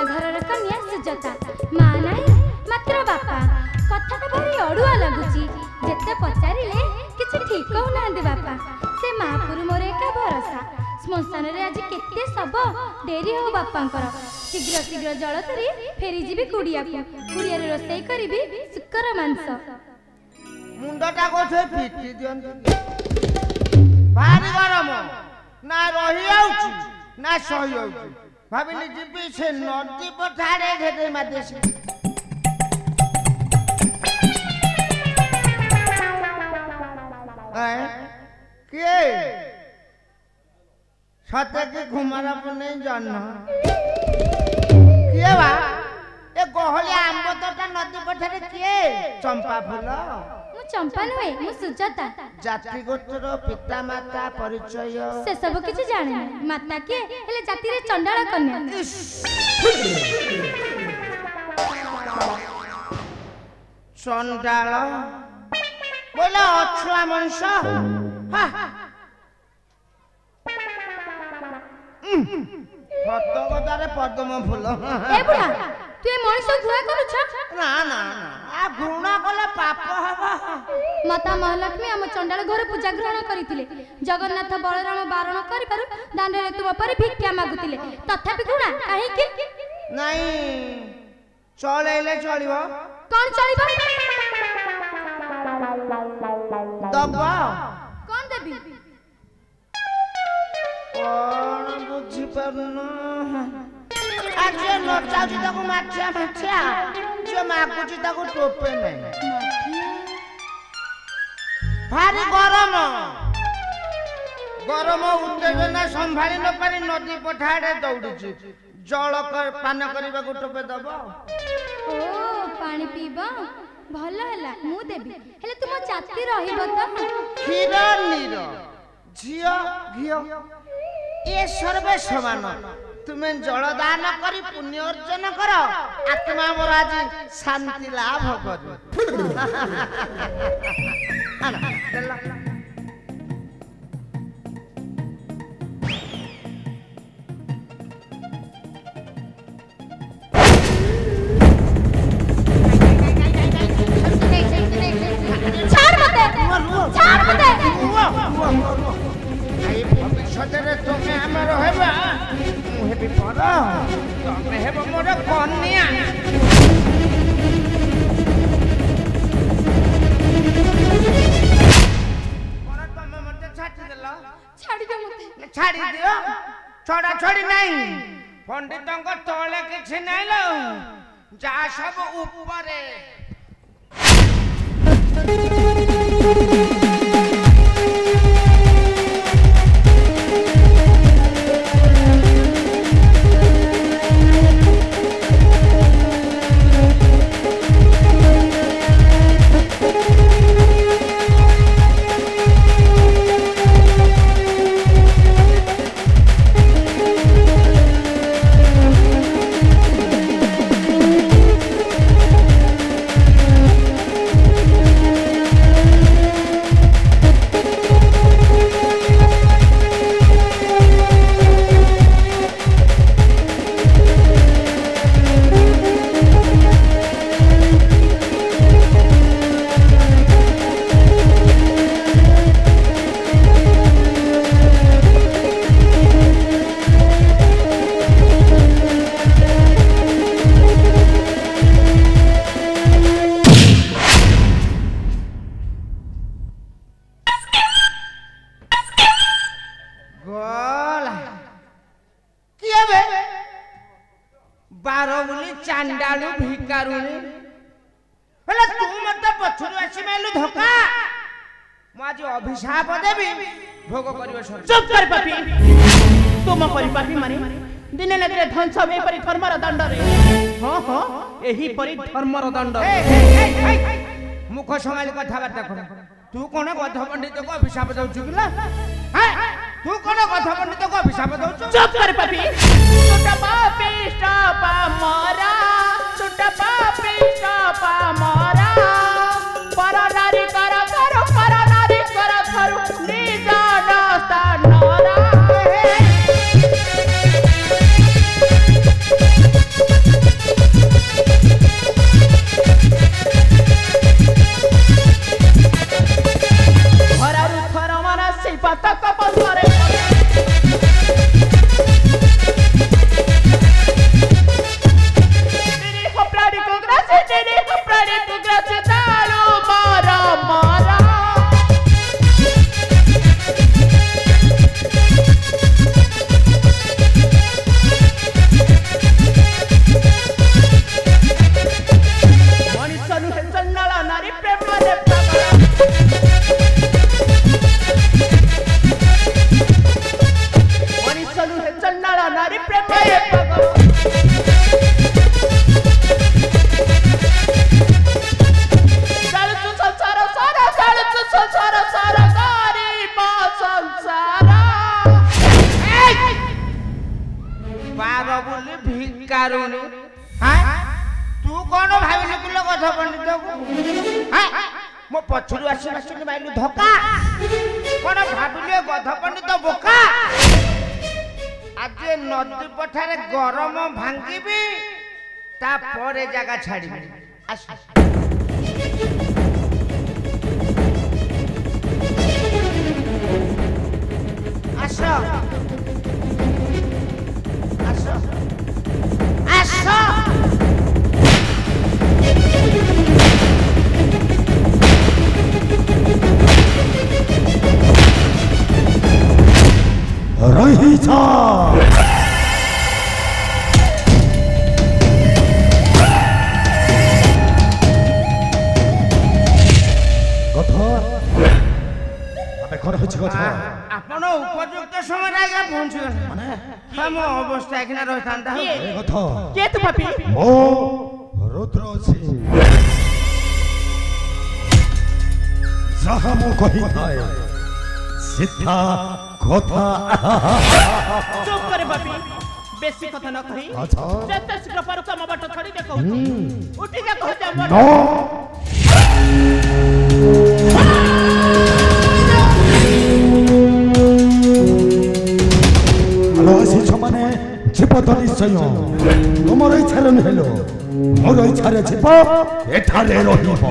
घरर कन्या सुजाता मां नाही मात्र बापा कथाटा भारी अड़ुआ लगुची जेते पचारिले किछि ठीक हो नांदे बापा से महापुर मोर एका भरोसा श्मशान रे आज केते सब डेरी हो बापांकर शीघ्र शीघ्र जल धरी फेरी जीवी कुड़िया कुड़िया रे रोसई करिबी सुकर मांस मुंडटा कोठे पिटी दियंती भारी गरम ना रही आउची ना सही आउची भाबिली जीवी से नदी पठारे घेदे मादेश के सते की घुमारा पर नहीं जानना किए बा ए गहलिया आंब तोटा नदी पठारे किए चंपा फूल मु चंपा नुहे मु सुजाता जाति गोत्र पिता माता परिचय से सब किछि जाने माता के हेले जाति रे चंडाळ कन्या चंडाळ बोला अछुआ मनुष्य फतगदारे पद्म फूल ए बुढ़ा तू ए मनुष्य घुआ करू छ ना ना आ घृणा कले पाप हबा माता महालक्ष्मी हम चंडाळ घर पूजा ग्रहण करिथिले जगन्नाथ बलराम बारण करि पारु दांडे रे तुम पर भिक्षा मागुथिले तथापि घुणा काहे कि नहीं चलेले चलिबो कोन चलिबो दबा कोन देबी कोन बुझी परनु आज नचाउची ताको माछा माछा जे मागुची ताको टोपे नहीं भारी गरम गरम उत्तेजना संभाली न पारी नदी पठाड़े दौड़ुची जल पान करबा को टोपे दबो ओ पानी पीबो भल हला मु देबी हेले तुम जाति रहिबो त क्षीर नीर झियो घियो ये सर्वे समान तुम्हें जल दान करी पुण्य अर्जन कर आत्मा मोर आज शांति लाभ कर भविष्य तुम आमर हेबा मुझे पर तुम हेब मोर कन्या तुम मत छाटी देल छाड़ी दियो छड़ा छड़ी नहीं पंडित तले किसी नहीं लो जा सब ऊपरे बारवली चांडालू भिकारुनी हेले तू मते पछुर आसी मेलु धोका मु आज अभिशाप देबी भोग करियो सर चुप कर पापी तुम परि पापी माने दिने न दिने ध्वंस हे परि धर्मर दंड रे हां हां एही परि धर्मर दंड मुख समाज कथा बात कर तू कोन गध पंडित को अभिशाप दउछु किला हैं तू कोन गध पंडित को अभिशाप दउछु चुप कर पापी छोटा पापी स्टॉप मारा छोटा पापी स्टॉप मारा पर नारी कर थरु निज दस्ता नरा ପାରୁନି ତୁ କଣ ଭାବିଲୁ କିଲୋ ଗଧ ପଣ୍ଡିତକୁ ମୋ ପଛରୁ ଆସି ଆସୁନି ମାଇଲୁ ଧକ୍କା କଣ ଭାବିଲୁ ଗଧ ପଣ୍ଡିତ ବୋକା ଆଜି ନଦୀ ପଠାରେ ଗରମ ଭାଙ୍ଗିବି ତାପରେ ଜାଗା ଛାଡ଼ିବି ଆସ ଆସ ଆସ ଆସ ରହିଥା ଆପଣ ଉପଯୁକ୍ତ ସମୟରେ ଆଜ୍ଞା ପହଞ୍ଚିଗଲେ ମାନେ ମୋ ଅବସ୍ଥା ଏଖିନା ରହିଥାନ୍ତା କିଏ ତୁ ପାପି ମୋ ରୁଦ୍ର ଅଛି ଯାହା ମୁଁ କହିଥାଏ ସିଧା କଥା ଚୁପ করে পাপি বেশি কথা না কহি যেতে শীঘ্র পারু কাম বাট ছড়ি দে কହୁଛି উঠিকা কହୁଛି আমার ମାନେ ଯିବ ତ ନିଶ୍ଚୟ ତୁମର ଇଚ୍ଛାରେ ନୁହେଲ ମୋର ଇଚ୍ଛାରେ ଯିବ ଏଠାରେ ରହିବ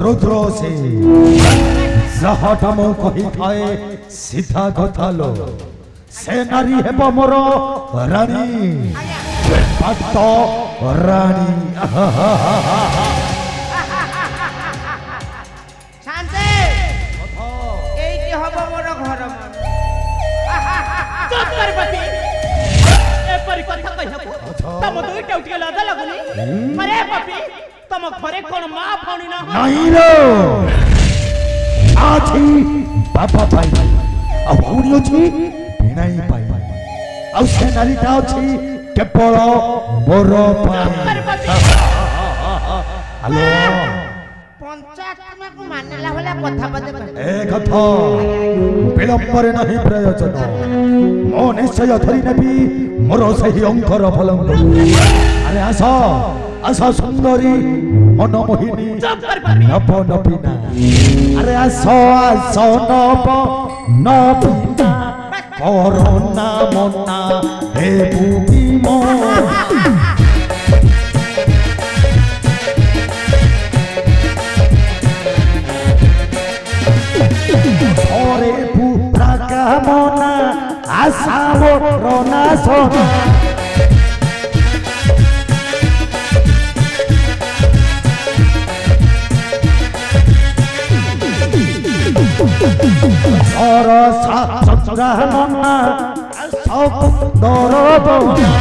ରୁଦ୍ର ସେ ଯାହାଟା ମୁଁ କହିଥାଏ ସିଧା କଥା लो ସେ ନାରୀ ହେବ ମୋର ରାଣୀ ପାଟ ରାଣୀ ଶାନ୍ତେ ଏଇଠି ହବ ମୋର ଘର চুপ করে পাপি এপরি কথা কইছাকু তম দুইটা উঠি গলা দা লাগুনি আরে পাপি তম ঘরে কোন মা ভউনি না নাই রে আছি বাবা ভাই ଆଉ ଭଉଣୀ ଅଛି ଭିଣାଇ ପାଇ ଆଉ ସେ ନାରୀଟା ଅଛି କେବଳ ମୋର ପାଇଁ ହ୍ୟାଲୋ ପଞ୍ଚାତ୍ମାକୁ ମାନିଲା ଭଳିଆ କଥା ବଦେ ଏ କଥା ବିଳମ୍ବରେ ନାହିଁ ପ୍ରୟୋଜନ ମୁଁ ନିଶ୍ଚୟ ଧରି ନେବି ମୋର ସେହି ଅଙ୍କର ଫଲଙ୍କ ଆରେ ଆସ ଆସ ସୁନ୍ଦରୀ ମନମୋହିନୀ ନବ ନବୀନା ଆରେ ଆସ ଆସ ନବ ନବୀନା করোনা মনা হে ভূমি ওরে পুত্রা কামনা আশাও রনা সোনা সরসা চন্দ্রাননা সৌন্দরবনা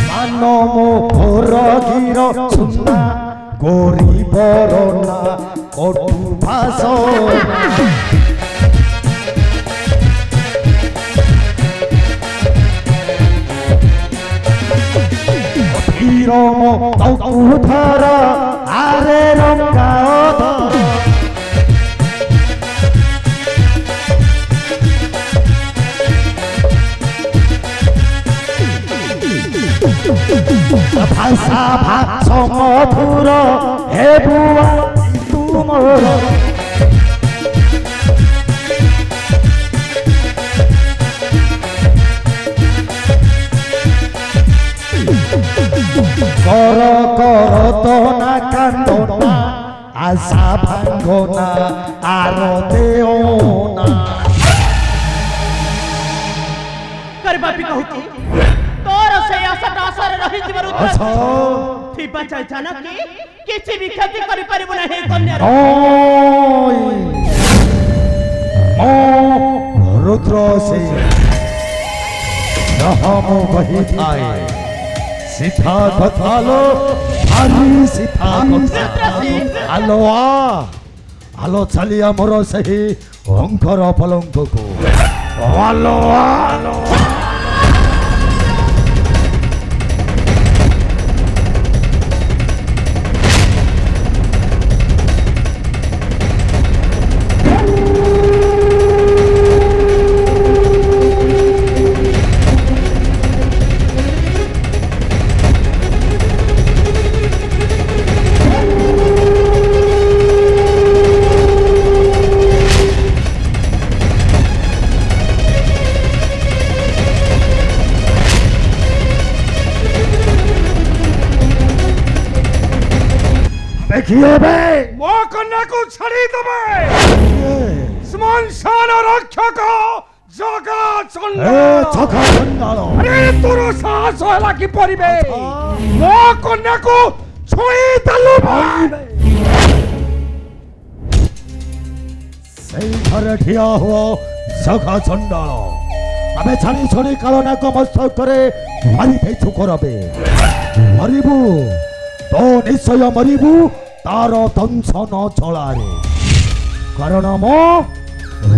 মানম ঘোর গির সুনা গরিবর না কটু ভাষণা রম ধর আরে রঙ্গা ভাষা ভাষ মধুর হে বুয়া তুমর কর কর তো না কান্দনা আশা ভাঙ্গনা আর দেও না कर बापी कहूची तोर से आशा आशा रही जीवन আচ্ছা থিপা চাইছা না কি কিছু भी ক্ষতি করি পারিব না হে কন্যা ও রুদ্র সে রহম কহি থায়ে সিধা কথা লো আরি সিধা কথা আলো আলো চালিয়া মোর সেই অঙ্কর পলঙ্ককু আলো আলো किए बे ମୋ କନ୍ୟାକୁ ଛାଡ଼ି ଦେବେ किए ଶ୍ମଶାନ ରକ୍ଷକ ଜଗା ଚଣ୍ଡ ए छका चंडाल ଆରେ ତୋର ସାହସ ହେଲା କିପରି ବେ ମୋ କନ୍ୟାକୁ ଛୁଇଁ ଦେଲୁ ସେଇ ଘରେ ଠିଆ ହୁଅ ସଖା ଚଣ୍ଡାଳ ଆମେ ଛାଣି ଛଣି କାଳନାକ ମସ୍ତକରେ ମାରି ଦେଇଛୁ କରବେ ମରିବୁ ତ ନିଶ୍ଚୟ ମରିବୁ ତାର ଦଂଶନ ଚଳାରେ କାରଣ ମୁଁ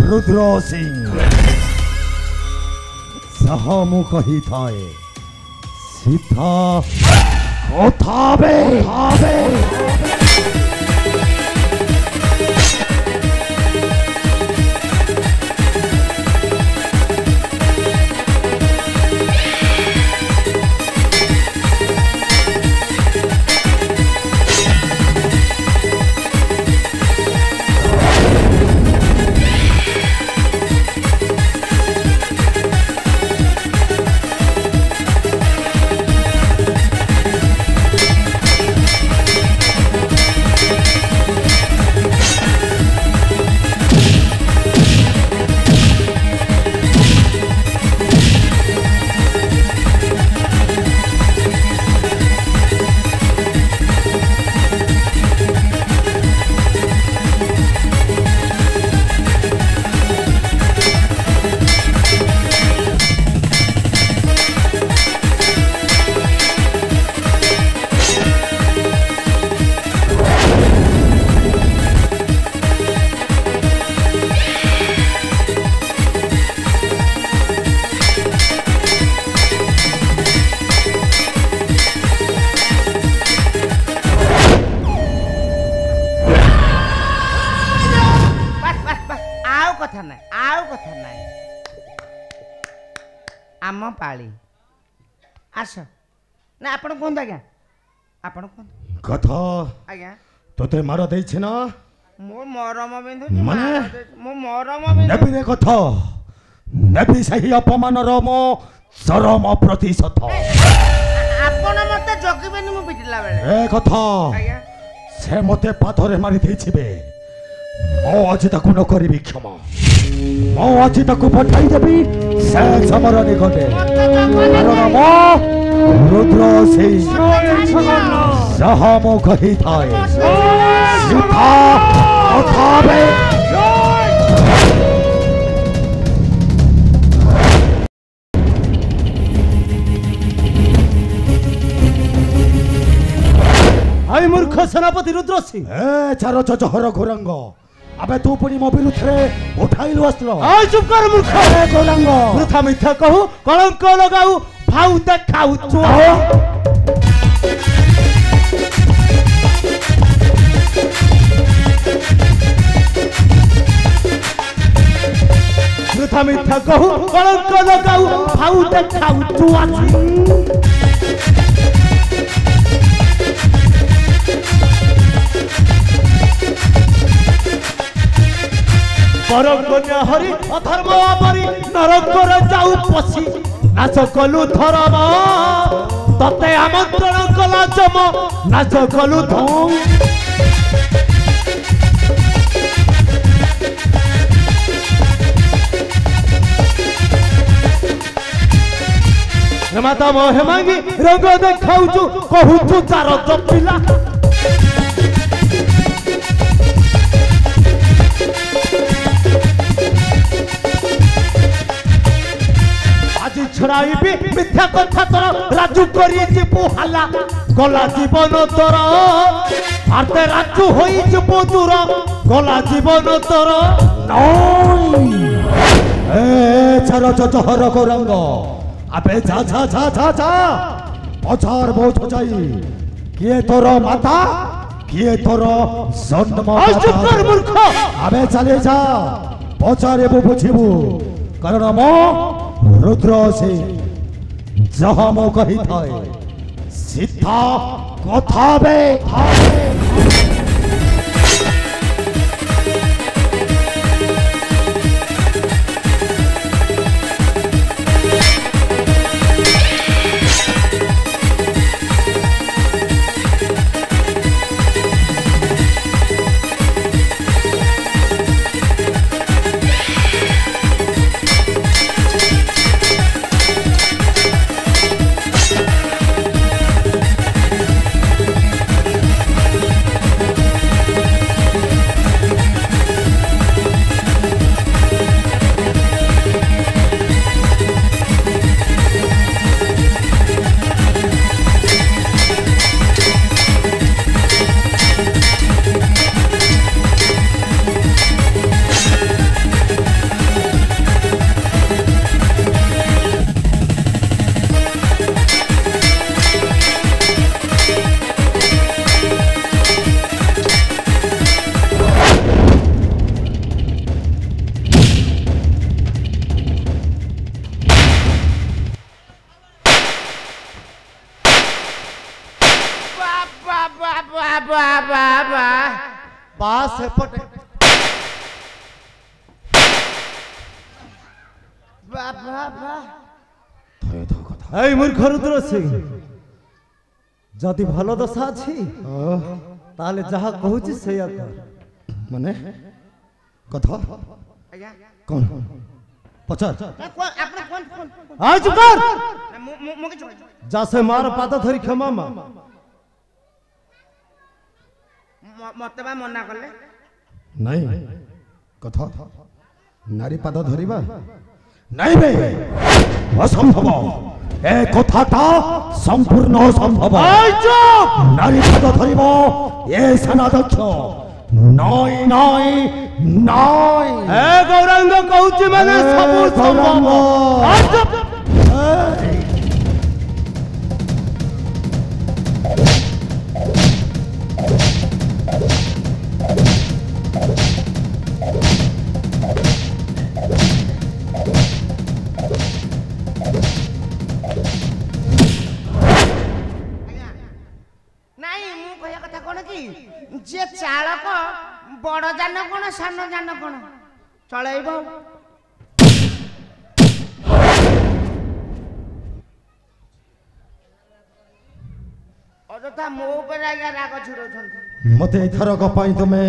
ରୁଦ୍ର ସିଂ ସହ ମୁଁ କହିଥାଏ ସିଧା କଥା ବେ आम पाली आस ना आपण कहतु आज्ञा आपण कथा आज्ञा तोते मार देछि ना मो मरम बिंदु माने? मो मरम बिंदु नेबी रे कथा नेबी सही अपमान रो मो चरम प्रतिशत आपण मते जगिबेनी मु पिटिला बेले ए कथा आज्ञा से मते पाथरे मारी देछिबे मो आज ताकू न करिबी क्षमा मो आज ताकू पठाई देबी से समर निकटे कारण मो रुद्र सिंह सह मो कही थाए सीधा कथा बे आई मूर्ख सेनापति रुद्र सिंह ए चारो चहर घोरंग अबे तू पुनी मो विरुद्धे उठाइलु अस्त्र आई चुप कर मूर्ख ए घोरंग वृथा मिथ्या कहू कलंक लगाऊ भाऊ देखाऊ चुआ वृथा मिथ्या कहू कलंक लगाऊ भाऊ देखाऊ चुआ परकन्या हरि अधर्म आवरी नरकर जाऊ पशी नाच कलु धर्म तते आमंत्रण कला जम नाच कलु धम हेमाता मो हेमांगी रंग देखाउछु कहूछु तार जपिला छड़ाइबी मिथ्या कथा तोर राजू करी जीवु हाला गला जीवन तोर आते राजू होई जीवु दूर गला जीवन तोर ए चारो चहर घोरंग अबे जा जा जा जा जा पछार बोझ जाई किए तोर माता किए तोर जन्म चुप कर मूर्ख अबे चले जा पछारे बुझिबु कारण मो रुद्र सिंह जहाँ मो कही थाए सीधा कथा बे ସେପଟେ ବାବା ବା ଥୟ ଥୟ କଥା এই মূর্খ রুদ্র সিং যদি ভালো দশা ଅଛି তাহলে যাহা কହୁଛି ସେଇଆ କର মানে কথা ଆଜ୍ଞା কোন পচার ଆପଣ কোন আজ কর ମୁଁ କିଛି କହିବି যা সে মার পাদ ধরি ক্ষমা মা ମତେ ବା ମନା କଲେ নাই কথা নারী পাদ ধরিবা নাই বে অসম্ভব এ কথাটা সম্পূর্ণ অসম্ভব এই চুপ নারী পাদ ধরিব এ সেনাধ্যক্ষ নয় নয় নয় এ গৌরাঙ্গ কହୁଛି মানে ସବୁ সম্ভব আজ চুপ ନାଇଁ ମୁଁ କହିବା କଥା କଣ କି ଯେ ଚାଳକ ବଡ ଯାନ କଣ ସାନ ଯାନ କଣ ଚଳେଇବ ଅଯଥା ମୋ ଉପରେ ଆଜ୍ଞା ରାଗ ଛିଡଉଛନ୍ତି ମତେ ଏଥରକ ପାଇଁ ତୁମେ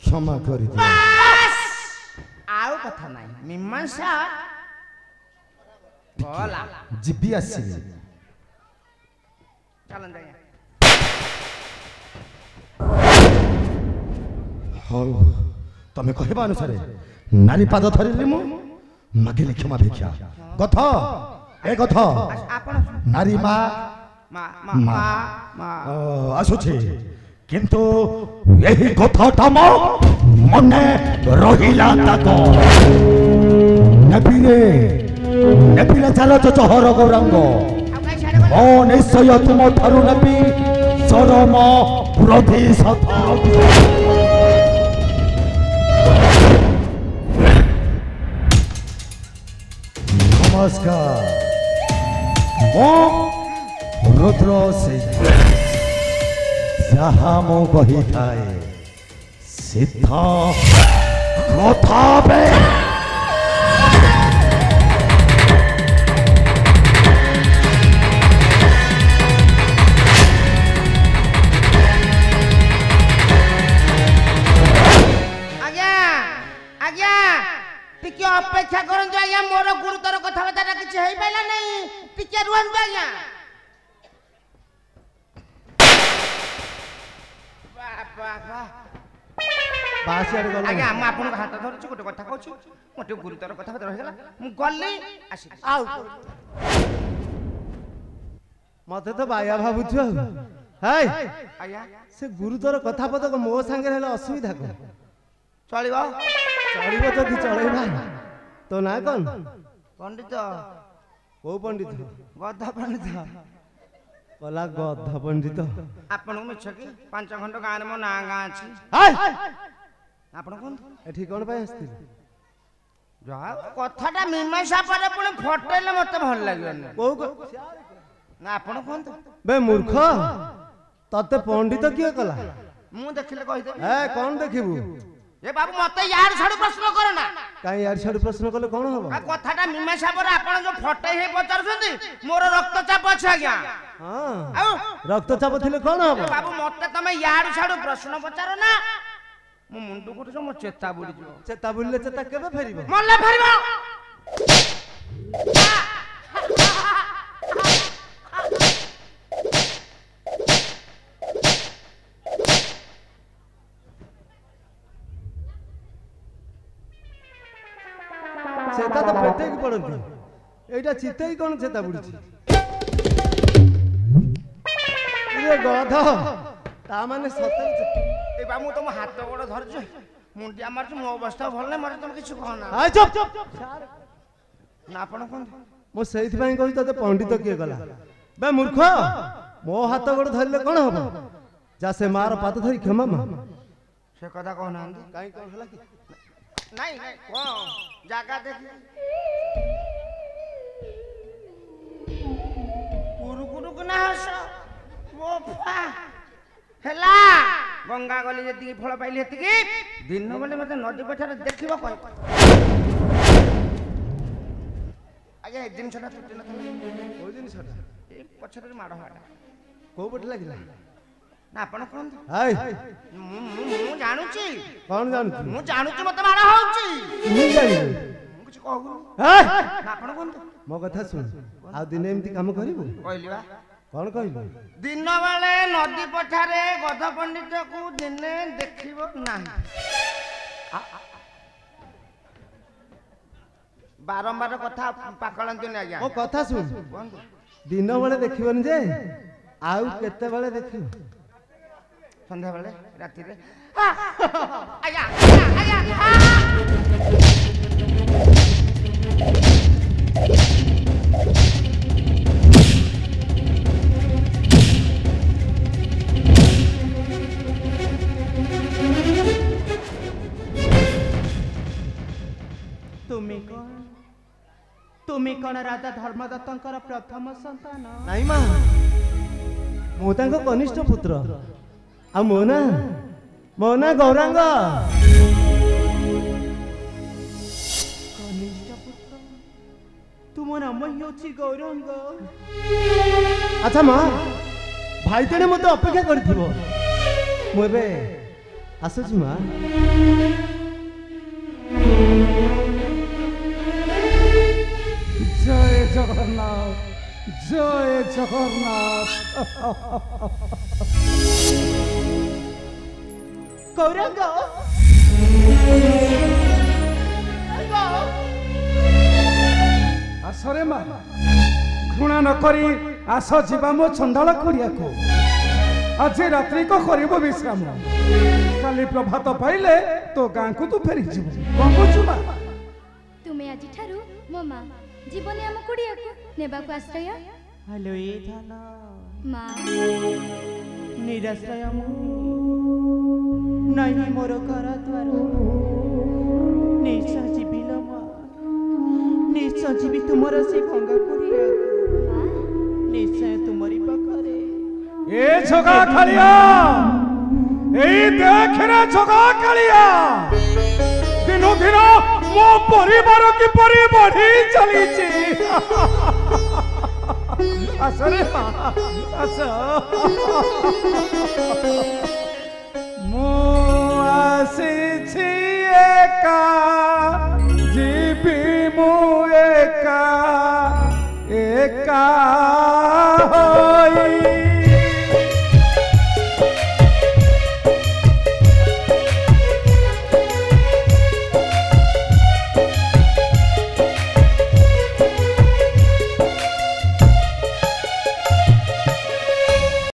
କ୍ଷମା କରିଦିଅ ଆଉ କଥା ନାହିଁ ମୀମାଂସା ଗଲା ଯିବି ଆସିବି ଚାଲନ୍ତୁ ଆଜ୍ଞା ହଉ ତମେ କହିବା ଅନୁସାରେ ନାରୀ ପାଦ ଧରିଲି ମୁଁ ମାଗିଲି କ୍ଷମା ଭିକ୍ଷା ଗଥ ଏ ଗଥ ଆପଣ ନାରୀ ମା ମା ମା। ମା ମା ଆସୁଛି କିନ୍ତୁ ଏହି କଥାଟା ମୋ ମନେ ରହିଲା ତାକ ନେବିଲେ ଚାଲ ଚହର ଗୌରାଙ୍ଗ ଆଉ କାଇଁ ସିଆଡେ ଗଲେ? ମୁଁ ନିଶ୍ଚୟ ତୁମ ଠାରୁ ନେବି ଚରମ ପ୍ରତିଶୋଧ ନମସ୍କାର ମୁଁ ରୁଦ୍ର ସିଂ ଯାହା ମୁଁ କହିଥାଏ ସିଦ୍ଧ କଥା ବେ ଆଜ୍ଞା ଆଜ୍ଞା ଟିକେ ଅପେକ୍ଷା କରନ୍ତୁ ଆଜ୍ଞା ମୋର ଗୁରୁତର କଥାବାର୍ତ୍ତା କିଛି ହେଇପାରିଲା ନାହିଁ ଟିକେ ରୁହନ୍ତୁ ଆଜ୍ଞା ବାସିଆଡେ ଗଲ ଆଜ୍ଞା ମୁଁ ଆପଣଙ୍କ ହାତ ଧରୁଛି ଗୋଟେ କଥା କହୁଛି ମୋର ଟିକେ ଗୁରୁତର କଥାବାର୍ତ୍ତା ରହିଗଲା ମୁଁ ଗଲି ଆସିଲି ଆଉ ମତେ ତ ବାୟା ଭାବୁଛୁ ଆଉ ହାଇ ଆଜ୍ଞା ସେ ଗୁରୁତର କଥା ପଦକ ମୋ ସାଙ୍ଗରେ ହେଲେ ଅସୁବିଧା କଣ ଚଳିବ ଚଳିବ ଯଦି ଚଳେଇବା ତୋ ନାଁ କଣ ପଣ୍ଡିତ କୋଉ ପଣ୍ଡିତ ଗଧ ପଣ୍ଡିତ କଲା ଗଧ ପଣ୍ଡିତ ଆପଣଙ୍କୁ ମିଛ କି 5 ଖଣ୍ଡ ଗାଁରେ ମୋ ନାଁ ଗାଁ ଅଛି ହାଇ ଆପଣ କୁହନ୍ତୁ ଏଠି କଣ ପାଇଁ ଆସିଥିଲେ ଯାହା କଥାଟା ମୀମାଂସା ପରେ ପୁଣି ଫଟେଇଲେ ମତେ ଭଲ ଲାଗିବନି କୋଉ ନା ଆପଣ କୁହନ୍ତୁ ବେ ମୂର୍ଖ ତତେ ପଣ୍ଡିତ କିଏ କଲା ମୁଁ ଦେଖିଲେ କହିଦେବି ଏ କଣ ଦେଖିବୁ ଏ ବାବୁ ମତେ ୟାର ଛାଡୁ ପ୍ରଶ୍ନ କର ନା କାଇଁ ୟାର ଛାଡୁ ପ୍ରଶ୍ନ କଲେ କଣ ହବ ଆଉ କଥାଟା ମୀମାଂସା ପରେ ଆପଣ ଯୋଉ ଫଟେଇ ହେଇ ପଚାରୁଛନ୍ତି ମୋର ରକ୍ତଚାପ ଅଛି ଆଜ୍ଞା ହଁ ଆଉ ରକ୍ତଚାପ ଥିଲେ କଣ ହବ ଏ ବାବୁ ମତେ ତମେ ୟାଡୁ ଛାଡୁ ପ୍ରଶ୍ନ ପଚାର ନା ମୋ ମୁଣ୍ଡ ଗୋଟେ ମୋ ଚେତା ବୁଡିଯିବ ଚେତା ବୁଲିଲେ ଚେତା କେବେ ଫେରିବ ମଲେ ଫେରିବ ଚେତା ତ ପେଟେଇକି ପଡନ୍ତି এইটা চিতেই কোন চেতা বুড়িছি ইয়ে গধ তা মানে সତରେ ଏ ବା ମୁଁ ତମ ହାତ ଗୋଡ ଧରିଛି ମୁଣ୍ଡିଆ ମାରୁଛି ମୋ ଅବସ୍ଥା ଭଲ ନାହିଁ ମତେ ତମେ କିଛି କହନା আই চুপ ନା ଆପଣ କୁହନ୍ତୁ ମୁଁ ସେଇଥିପାଇଁ କହୁଛି ତତେ ପଣ୍ଡିତ କିଏ ଗଲା ବେ ମୂର୍ଖ ମୋ ହାତ ଗୋଡ ଧରିଲେ କଣ ହବ ଯା ସେ ମାର ପାଦ ଧରି କ୍ଷମା ମା ସେ କଥା କହୁନାହାନ୍ତି କାଇଁ କଣ ହେଲା କି ନାଇଁ ନାଇଁ କଣ ଜାଗା ଦେଖି କୁରୁ କୁରୁ ନା ହସ ମୋ ହେଲା गंगा गली जति फल पाइली हेतिकी दिन बेले मते नदी पठार देखिबो कहि आज्ञा ए जिनसटा छुट्टी न ओ जिनसटा ए पछरे माड़ हाडा को पट लागिला ना आपण कोन हाय मु जानुची कोन जानु मु जानुची मते माड़ होउची मु जानि मु कुछ कहू हाय ना आपण कोन मो कथा सुन आ दिन एमती काम करिबो कहली बा कोन कहलु दिन बेले नदी पठारे गध पंडित को दिने देखिबो नाही बारंबार कथा पाकलंती नै आज्ञा ओ कथा सुन कोन दिन बेले देखिबन जे आउ केते बेले देखिबो संध्या बेले राती रे आज्ञा आज्ञा तुम्ही कोण राजा धर्मदत्तंकर प्रथम संतान नाही मा मो तांको कनिष्ठ पुत्र आ मो ना गौरांग कनिष्ठ पुत्र तुम नाम होची गौरांग अच्छा माँ भाई तेने मत अपेक्षा करथिबो मु एबे आसुची माँ जय जगन्नाथ जय जगन्नाथ गौरांग आसरे मा घृणा न करी आस जीवा मो चंडाल करिया को आज रात्रि को करिबो विश्राम काली प्रभात पाइले तो गाँ को तू फेरी जीव कौन बुझु मा तुमे आजि ठारू मो मां जीवने आम कुड़िया को नेबा को आश्रय हेलो ए थाना मां निराश्रय नहीं मोर घर द्वार निश्चय जीवी लो निश्चय जीवी तुमर से भंगा कुड़िया निश्चय तुमरी पाखरे ए छोगा कालिया ए देख रे छोगा कालिया दिनो दिन मो परिवार की परि बढ़ी चली छी असरे अस मो आसी छी एका जीवी मो एका